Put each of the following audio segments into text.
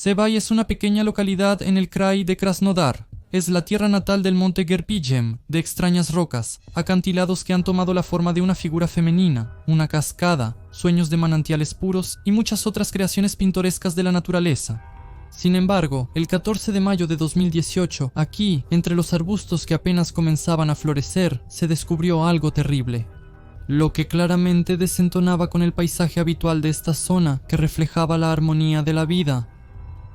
Psebay es una pequeña localidad en el krai de Krasnodar. Es la tierra natal del monte Gerpijem, de extrañas rocas, acantilados que han tomado la forma de una figura femenina, una cascada, sueños de manantiales puros y muchas otras creaciones pintorescas de la naturaleza. Sin embargo, el 14 de mayo de 2018, aquí, entre los arbustos que apenas comenzaban a florecer, se descubrió algo terrible. Lo que claramente desentonaba con el paisaje habitual de esta zona, que reflejaba la armonía de la vida.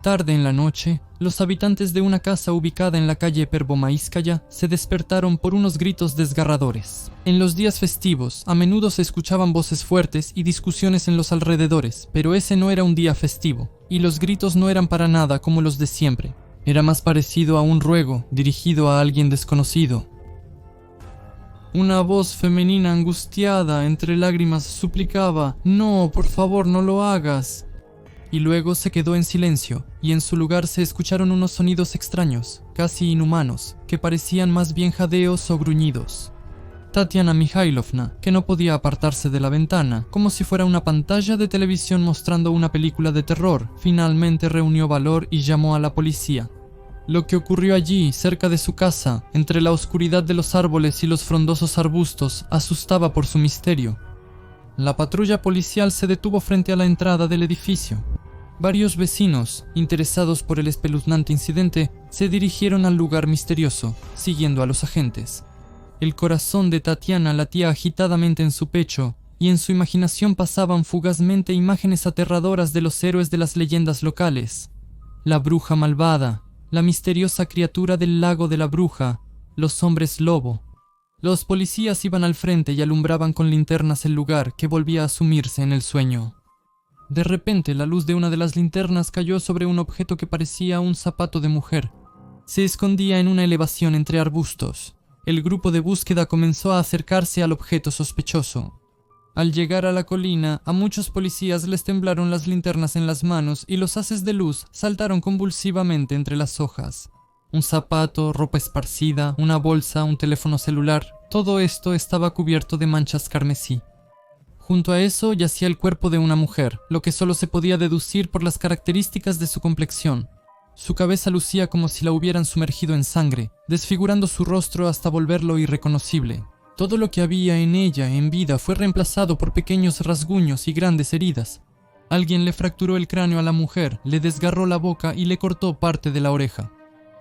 Tarde en la noche, los habitantes de una casa ubicada en la calle Pervomaiskaya se despertaron por unos gritos desgarradores. En los días festivos, a menudo se escuchaban voces fuertes y discusiones en los alrededores, pero ese no era un día festivo, y los gritos no eran para nada como los de siempre. Era más parecido a un ruego dirigido a alguien desconocido. Una voz femenina angustiada entre lágrimas suplicaba: «No, por favor, no lo hagas». Y luego se quedó en silencio, y en su lugar se escucharon unos sonidos extraños, casi inhumanos, que parecían más bien jadeos o gruñidos. Tatiana Mikhailovna, que no podía apartarse de la ventana, como si fuera una pantalla de televisión mostrando una película de terror, finalmente reunió valor y llamó a la policía. Lo que ocurrió allí, cerca de su casa, entre la oscuridad de los árboles y los frondosos arbustos, asustaba por su misterio. La patrulla policial se detuvo frente a la entrada del edificio. Varios vecinos, interesados por el espeluznante incidente, se dirigieron al lugar misterioso, siguiendo a los agentes. El corazón de Tatiana latía agitadamente en su pecho, y en su imaginación pasaban fugazmente imágenes aterradoras de los héroes de las leyendas locales. La bruja malvada, la misteriosa criatura del lago de la bruja, los hombres lobo. Los policías iban al frente y alumbraban con linternas el lugar, que volvía a sumirse en el sueño. De repente, la luz de una de las linternas cayó sobre un objeto que parecía un zapato de mujer. Se escondía en una elevación entre arbustos. El grupo de búsqueda comenzó a acercarse al objeto sospechoso. Al llegar a la colina, a muchos policías les temblaron las linternas en las manos y los haces de luz saltaron convulsivamente entre las hojas. Un zapato, ropa esparcida, una bolsa, un teléfono celular, todo esto estaba cubierto de manchas carmesí. Junto a eso yacía el cuerpo de una mujer, lo que solo se podía deducir por las características de su complexión. Su cabeza lucía como si la hubieran sumergido en sangre, desfigurando su rostro hasta volverlo irreconocible. Todo lo que había en ella en vida fue reemplazado por pequeños rasguños y grandes heridas. Alguien le fracturó el cráneo a la mujer, le desgarró la boca y le cortó parte de la oreja.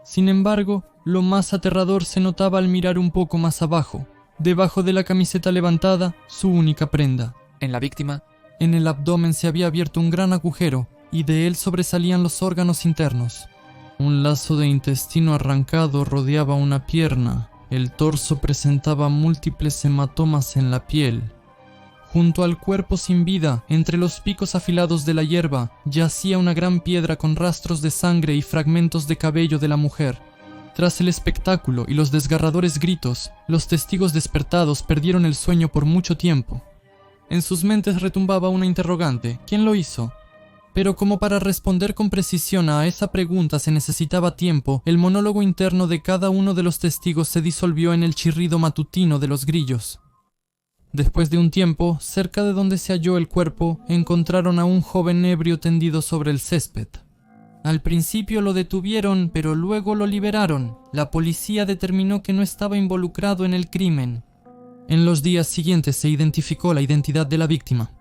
Sin embargo, lo más aterrador se notaba al mirar un poco más abajo. Debajo de la camiseta levantada, su única prenda. En la víctima, en el abdomen se había abierto un gran agujero y de él sobresalían los órganos internos. Un lazo de intestino arrancado rodeaba una pierna. El torso presentaba múltiples hematomas en la piel. Junto al cuerpo sin vida, entre los picos afilados de la hierba, yacía una gran piedra con rastros de sangre y fragmentos de cabello de la mujer. Tras el espectáculo y los desgarradores gritos, los testigos despertados perdieron el sueño por mucho tiempo. En sus mentes retumbaba una interrogante: ¿quién lo hizo? Pero como para responder con precisión a esa pregunta se necesitaba tiempo, el monólogo interno de cada uno de los testigos se disolvió en el chirrido matutino de los grillos. Después de un tiempo, cerca de donde se halló el cuerpo, encontraron a un joven ebrio tendido sobre el césped. Al principio lo detuvieron, pero luego lo liberaron. La policía determinó que no estaba involucrado en el crimen. En los días siguientes se identificó la identidad de la víctima.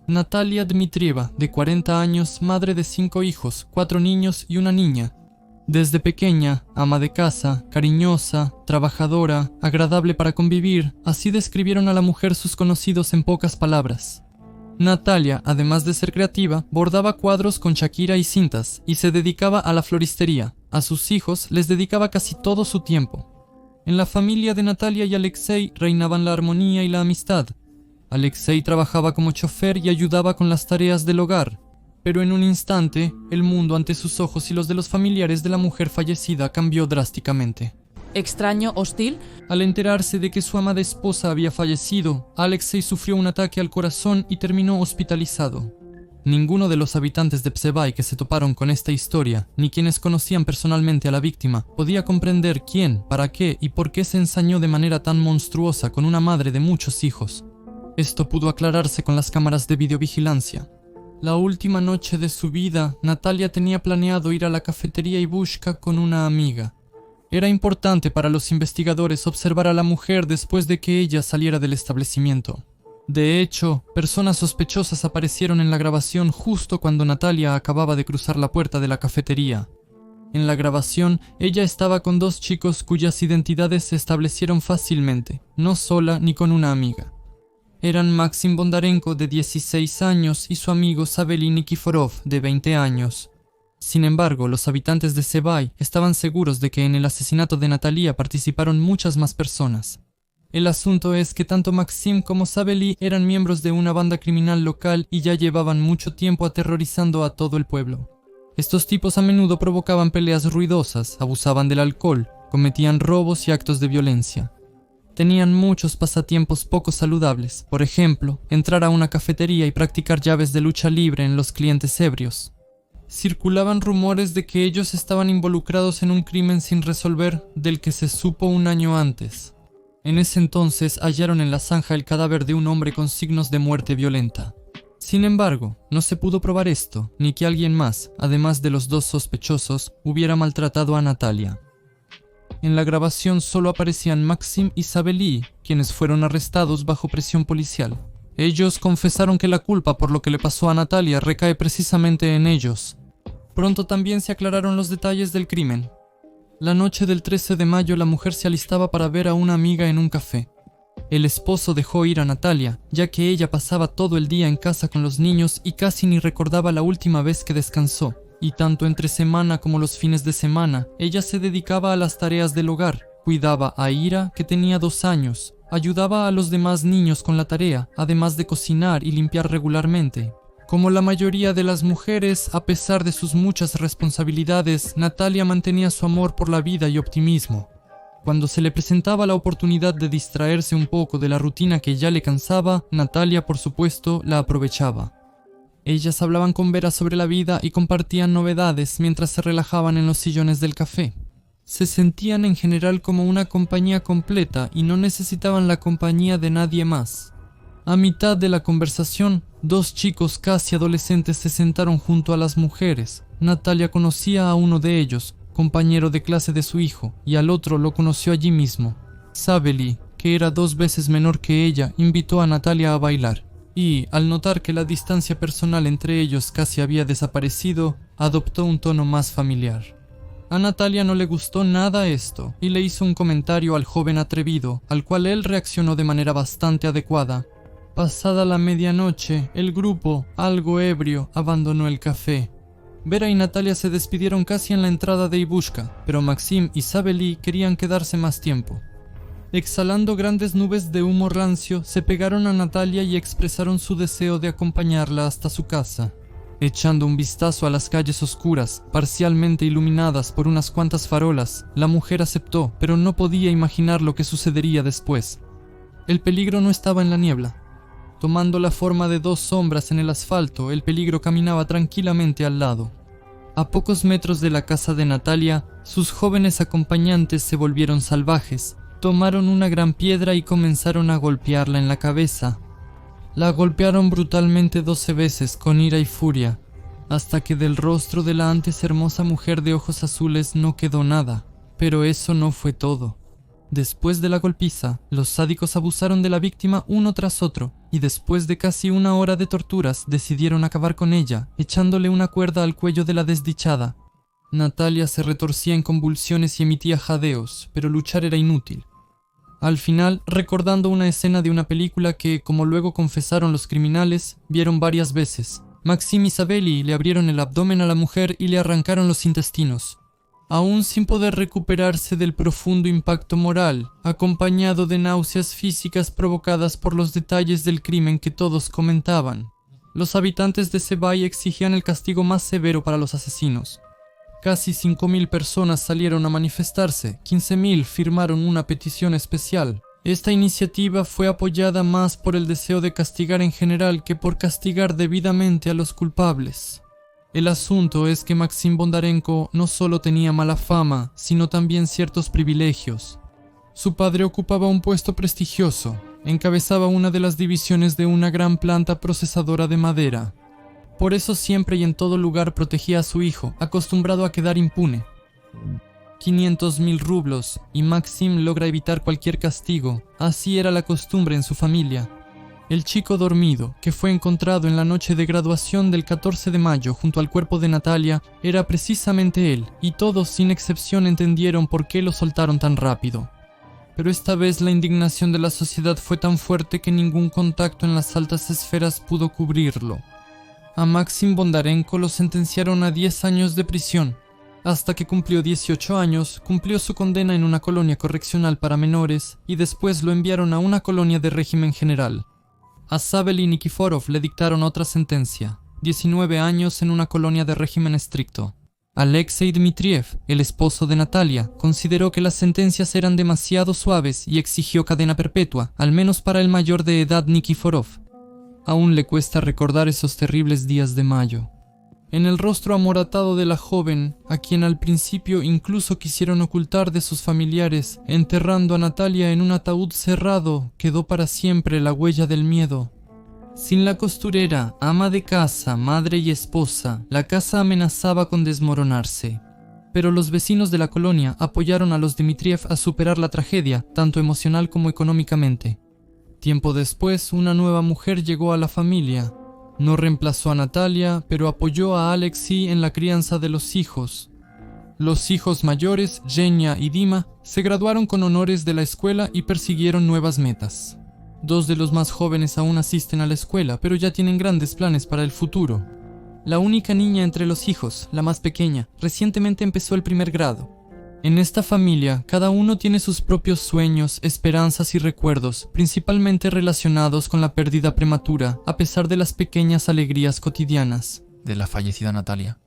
Natalia Dmitrieva, de 40 años, madre de 5 hijos, 4 niños y una niña. Desde pequeña, ama de casa, cariñosa, trabajadora, agradable para convivir, así describieron a la mujer sus conocidos en pocas palabras. Natalia, además de ser creativa, bordaba cuadros con Shakira y cintas, y se dedicaba a la floristería. A sus hijos les dedicaba casi todo su tiempo. En la familia de Natalia y Alexei reinaban la armonía y la amistad. Alexei trabajaba como chofer y ayudaba con las tareas del hogar. Pero en un instante, el mundo ante sus ojos y los de los familiares de la mujer fallecida cambió drásticamente. ¿Extraño, hostil? Al enterarse de que su amada esposa había fallecido, Alexei sufrió un ataque al corazón y terminó hospitalizado. Ninguno de los habitantes de Psebay que se toparon con esta historia, ni quienes conocían personalmente a la víctima, podía comprender quién, para qué y por qué se ensañó de manera tan monstruosa con una madre de muchos hijos. Esto pudo aclararse con las cámaras de videovigilancia. La última noche de su vida, Natalia tenía planeado ir a la cafetería Ibushka con una amiga. Era importante para los investigadores observar a la mujer después de que ella saliera del establecimiento. De hecho, personas sospechosas aparecieron en la grabación justo cuando Natalia acababa de cruzar la puerta de la cafetería. En la grabación, ella estaba con dos chicos cuyas identidades se establecieron fácilmente, no sola ni con una amiga. Eran Maxim Bondarenko, de 16 años, y su amigo Savely Nikiforov, de 20 años. Sin embargo, los habitantes de Sevay estaban seguros de que en el asesinato de Natalia participaron muchas más personas. El asunto es que tanto Maxim como Savely eran miembros de una banda criminal local y ya llevaban mucho tiempo aterrorizando a todo el pueblo. Estos tipos a menudo provocaban peleas ruidosas, abusaban del alcohol, cometían robos y actos de violencia. Tenían muchos pasatiempos poco saludables, por ejemplo, entrar a una cafetería y practicar llaves de lucha libre en los clientes ebrios. Circulaban rumores de que ellos estaban involucrados en un crimen sin resolver del que se supo un año antes. En ese entonces hallaron en la zanja el cadáver de un hombre con signos de muerte violenta. Sin embargo, no se pudo probar esto, ni que alguien más, además de los dos sospechosos, hubiera maltratado a Natalia. En la grabación solo aparecían Maxim y Savely, quienes fueron arrestados bajo presión policial. Ellos confesaron que la culpa por lo que le pasó a Natalia recae precisamente en ellos. Pronto también se aclararon los detalles del crimen. La noche del 13 de mayo la mujer se alistaba para ver a una amiga en un café. El esposo dejó ir a Natalia, ya que ella pasaba todo el día en casa con los niños y casi ni recordaba la última vez que descansó. Y tanto entre semana como los fines de semana, ella se dedicaba a las tareas del hogar. Cuidaba a Ira, que tenía 2 años. Ayudaba a los demás niños con la tarea, además de cocinar y limpiar regularmente. Como la mayoría de las mujeres, a pesar de sus muchas responsabilidades, Natalia mantenía su amor por la vida y optimismo. Cuando se le presentaba la oportunidad de distraerse un poco de la rutina que ya le cansaba, Natalia, por supuesto, la aprovechaba. Ellas hablaban con Vera sobre la vida y compartían novedades mientras se relajaban en los sillones del café. Se sentían en general como una compañía completa y no necesitaban la compañía de nadie más. A mitad de la conversación, 2 chicos casi adolescentes se sentaron junto a las mujeres. Natalia conocía a uno de ellos, compañero de clase de su hijo, y al otro lo conoció allí mismo. Savely, que era 2 veces menor que ella, invitó a Natalia a bailar, y, al notar que la distancia personal entre ellos casi había desaparecido, adoptó un tono más familiar. A Natalia no le gustó nada esto, y le hizo un comentario al joven atrevido, al cual él reaccionó de manera bastante adecuada. Pasada la medianoche, el grupo, algo ebrio, abandonó el café. Vera y Natalia se despidieron casi en la entrada de Ibushka, pero Maxim y Savely querían quedarse más tiempo. Exhalando grandes nubes de humo rancio, se pegaron a Natalia y expresaron su deseo de acompañarla hasta su casa. Echando un vistazo a las calles oscuras, parcialmente iluminadas por unas cuantas farolas, la mujer aceptó, pero no podía imaginar lo que sucedería después. El peligro no estaba en la niebla. Tomando la forma de 2 sombras en el asfalto, el peligro caminaba tranquilamente al lado. A pocos metros de la casa de Natalia, sus jóvenes acompañantes se volvieron salvajes. Tomaron una gran piedra y comenzaron a golpearla en la cabeza. La golpearon brutalmente 12 veces con ira y furia, hasta que del rostro de la antes hermosa mujer de ojos azules no quedó nada. Pero eso no fue todo. Después de la golpiza, los sádicos abusaron de la víctima uno tras otro, y después de casi 1 hora de torturas, decidieron acabar con ella, echándole una cuerda al cuello de la desdichada. Natalia se retorcía en convulsiones y emitía jadeos, pero luchar era inútil. Al final, recordando una escena de una película que, como luego confesaron los criminales, vieron varias veces, Maxim y Savely le abrieron el abdomen a la mujer y le arrancaron los intestinos. Aún sin poder recuperarse del profundo impacto moral, acompañado de náuseas físicas provocadas por los detalles del crimen que todos comentaban, los habitantes de Sevay exigían el castigo más severo para los asesinos. Casi 5.000 personas salieron a manifestarse, 15.000 firmaron una petición especial. Esta iniciativa fue apoyada más por el deseo de castigar en general que por castigar debidamente a los culpables. El asunto es que Maxim Bondarenko no solo tenía mala fama, sino también ciertos privilegios. Su padre ocupaba un puesto prestigioso, encabezaba una de las divisiones de una gran planta procesadora de madera. Por eso siempre y en todo lugar protegía a su hijo, acostumbrado a quedar impune. 500.000 rublos, y Maxim logra evitar cualquier castigo. Así era la costumbre en su familia. El chico dormido, que fue encontrado en la noche de graduación del 14 de mayo junto al cuerpo de Natalia, era precisamente él, y todos sin excepción entendieron por qué lo soltaron tan rápido. Pero esta vez la indignación de la sociedad fue tan fuerte que ningún contacto en las altas esferas pudo cubrirlo. A Maxim Bondarenko lo sentenciaron a 10 años de prisión. Hasta que cumplió 18 años, cumplió su condena en una colonia correccional para menores y después lo enviaron a una colonia de régimen general. A Sabel y Nikiforov le dictaron otra sentencia, 19 años en una colonia de régimen estricto. Alexei Dmitriev, el esposo de Natalia, consideró que las sentencias eran demasiado suaves y exigió cadena perpetua, al menos para el mayor de edad Nikiforov. Aún le cuesta recordar esos terribles días de mayo. En el rostro amoratado de la joven, a quien al principio incluso quisieron ocultar de sus familiares, enterrando a Natalia en un ataúd cerrado, quedó para siempre la huella del miedo. Sin la costurera, ama de casa, madre y esposa, la casa amenazaba con desmoronarse. Pero los vecinos de la colonia apoyaron a los Dmitriev a superar la tragedia, tanto emocional como económicamente. Tiempo después, una nueva mujer llegó a la familia. No reemplazó a Natalia, pero apoyó a Alexei en la crianza de los hijos. Los hijos mayores, Zhenya y Dima, se graduaron con honores de la escuela y persiguieron nuevas metas. 2 de los más jóvenes aún asisten a la escuela, pero ya tienen grandes planes para el futuro. La única niña entre los hijos, la más pequeña, recientemente empezó el 1er grado. En esta familia, cada uno tiene sus propios sueños, esperanzas y recuerdos, principalmente relacionados con la pérdida prematura, a pesar de las pequeñas alegrías cotidianas. De la fallecida Natalia.